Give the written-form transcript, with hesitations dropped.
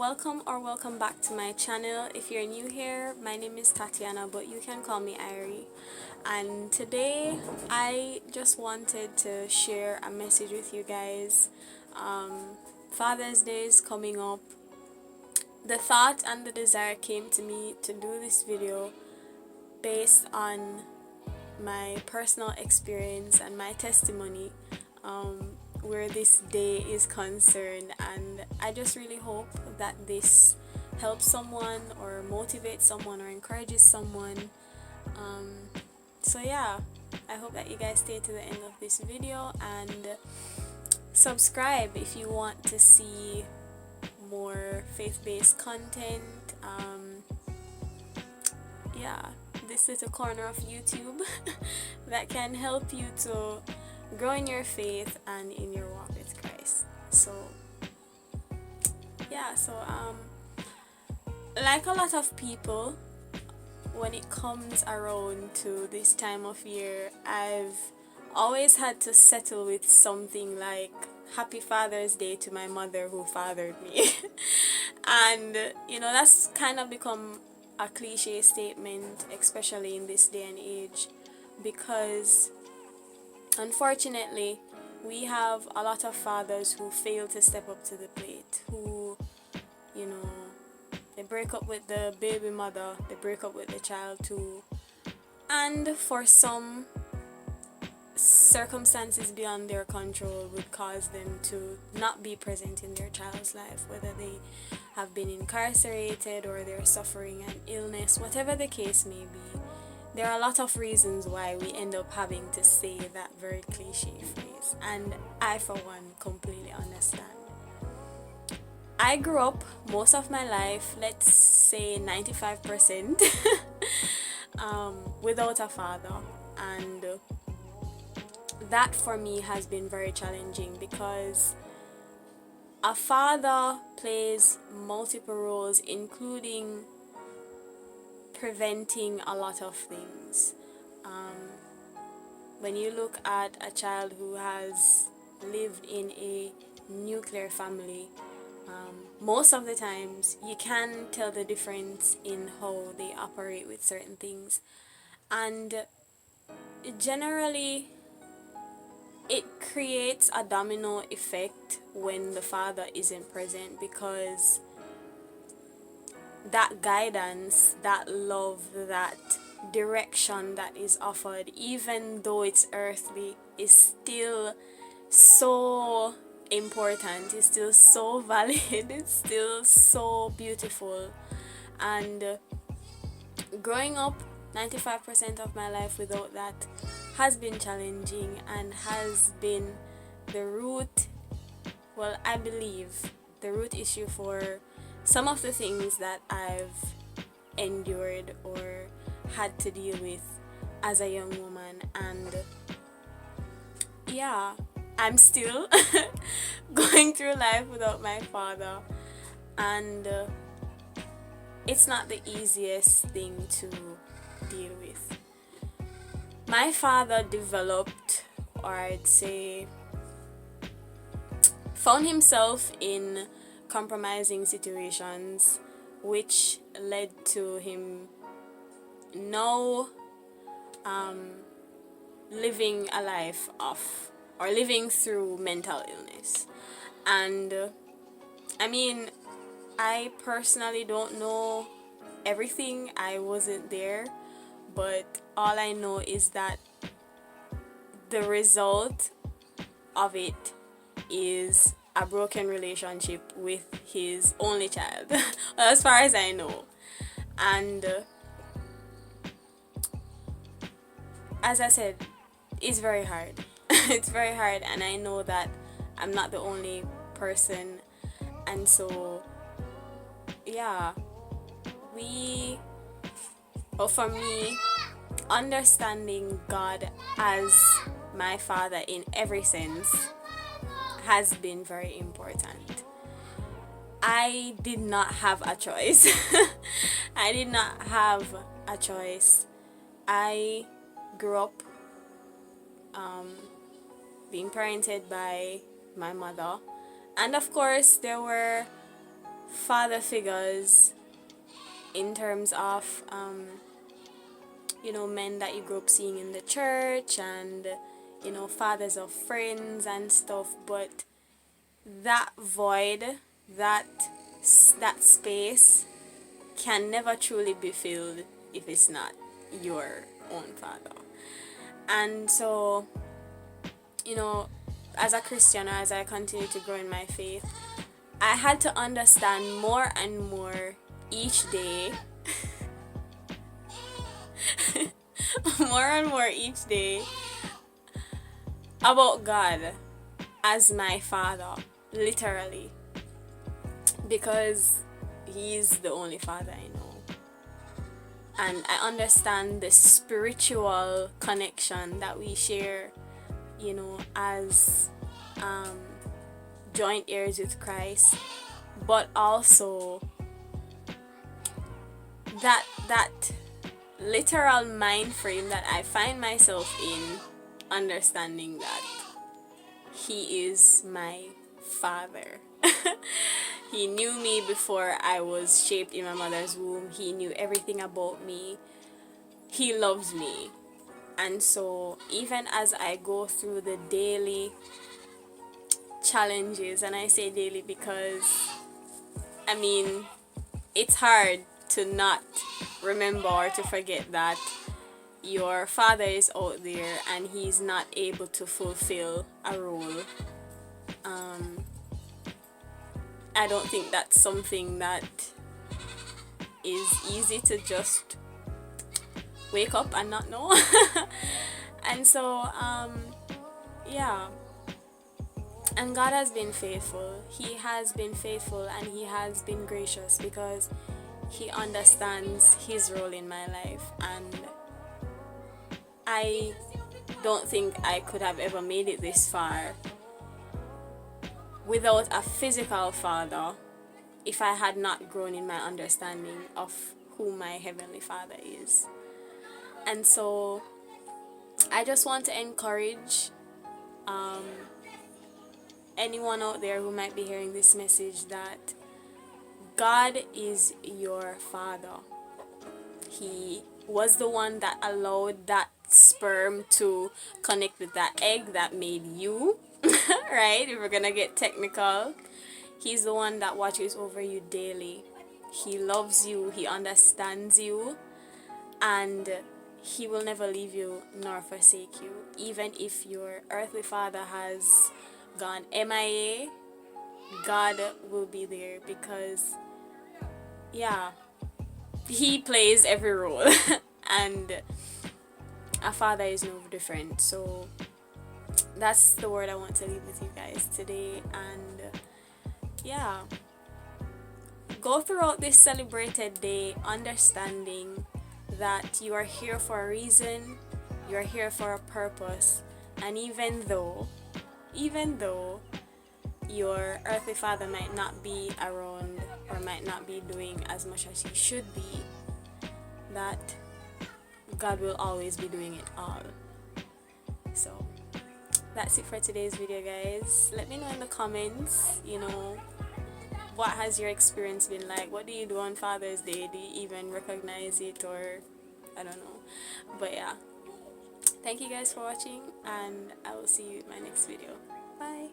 welcome or welcome back to my channel. If you're new here, my name is Tatiana, but you can call me Irie. And today I just wanted to share a message with you guys. Father's Day is coming up. The thought and the desire came to me to do this video based on my personal experience and my testimony where this day is concerned, and I just really hope that this helps someone or motivates someone or encourages someone. So yeah, I hope that you guys stay to the end of this video and subscribe if you want to see more faith-based content. Yeah, this little corner of YouTube that can help you to grow in your faith and in your walk with Christ. So yeah, like a lot of people, when it comes around to this time of year, I've always had to settle with something like Happy Father's Day to my mother who fathered me. And that's kind of become a cliche statement, especially in this day and age, because unfortunately we have a lot of fathers who fail to step up to the plate, who they break up with the baby mother, they break up with the child too, and for some, circumstances beyond their control would cause them to not be present in their child's life, whether they have been incarcerated or they're suffering an illness, whatever the case may be. There are a lot of reasons why we end up having to say that very cliche phrase, and I for one completely understand. I grew up most of my life, let's say 95%, without a father, and that for me has been very challenging because a father plays multiple roles, including preventing a lot of things. When you look at a child who has lived in a nuclear family, most of the times you can tell the difference in how they operate with certain things, and generally it creates a domino effect when the father isn't present, because that guidance, that love, that direction that is offered, even though it's earthly, is still so important, it's still so valid, it's still so beautiful. And growing up 95% of my life without that has been challenging and has been the root, well, I believe the root issue for some of the things that I've endured or had to deal with as a young woman. And yeah, I'm still going through life without my father, and it's not the easiest thing to deal with. My father developed, or I'd say found himself in compromising situations, which led to him now living a life of, or living through, mental illness. And I mean, I personally don't know everything, I wasn't there, but all I know is that the result of it is a broken relationship with his only child, as far as I know. And as I said, it's very hard. It's very hard, and I know that I'm not the only person. And so yeah, for me, understanding God as my father in every sense has been very important. I did not have a choice. I did not have a choice. I grew up being parented by my mother, and of course there were father figures in terms of men that you grew up seeing in the church, and fathers of friends and stuff, but that void, that that space can never truly be filled if it's not your own father. And so, as a Christian, or as I continue to grow in my faith, I had to understand more and more each day, more and more each day, about God as my father, literally, because He's the only father I know. And I understand the spiritual connection that we share, as joint heirs with Christ, but also that literal mind frame that I find myself in, understanding that He is my father. He knew me before I was shaped in my mother's womb. He knew everything about me. He loves me. And so even as I go through the daily challenges, and I say daily because it's hard to not remember or to forget that your father is out there and he's not able to fulfill a role. I don't think that's something that is easy to just wake up and not know. And so, yeah. And God has been faithful. He has been faithful, and He has been gracious because He understands His role in my life. And I don't think I could have ever made it this far without a physical father if I had not grown in my understanding of who my Heavenly Father is. And so I just want to encourage anyone out there who might be hearing this message that God is your father. He was the one that allowed that sperm to connect with that egg that made you, right? If we're gonna get technical, He's the one that watches over you daily. He loves you, He understands you, and He will never leave you nor forsake you. Even if your earthly father has gone MIA, God will be there because, yeah, He plays every role. And a father is no different. So that's the word I want to leave with you guys today. And yeah, go throughout this celebrated day understanding that you are here for a reason, you are here for a purpose. And even though your earthly father might not be around or might not be doing as much as he should be, that God will always be doing it all. So that's it for today's video, guys. Let me know in the comments, what has your experience been like? What do you do on Father's Day? Do you even recognize it, or I don't know? But yeah, thank you guys for watching, and I will see you in my next video. Bye.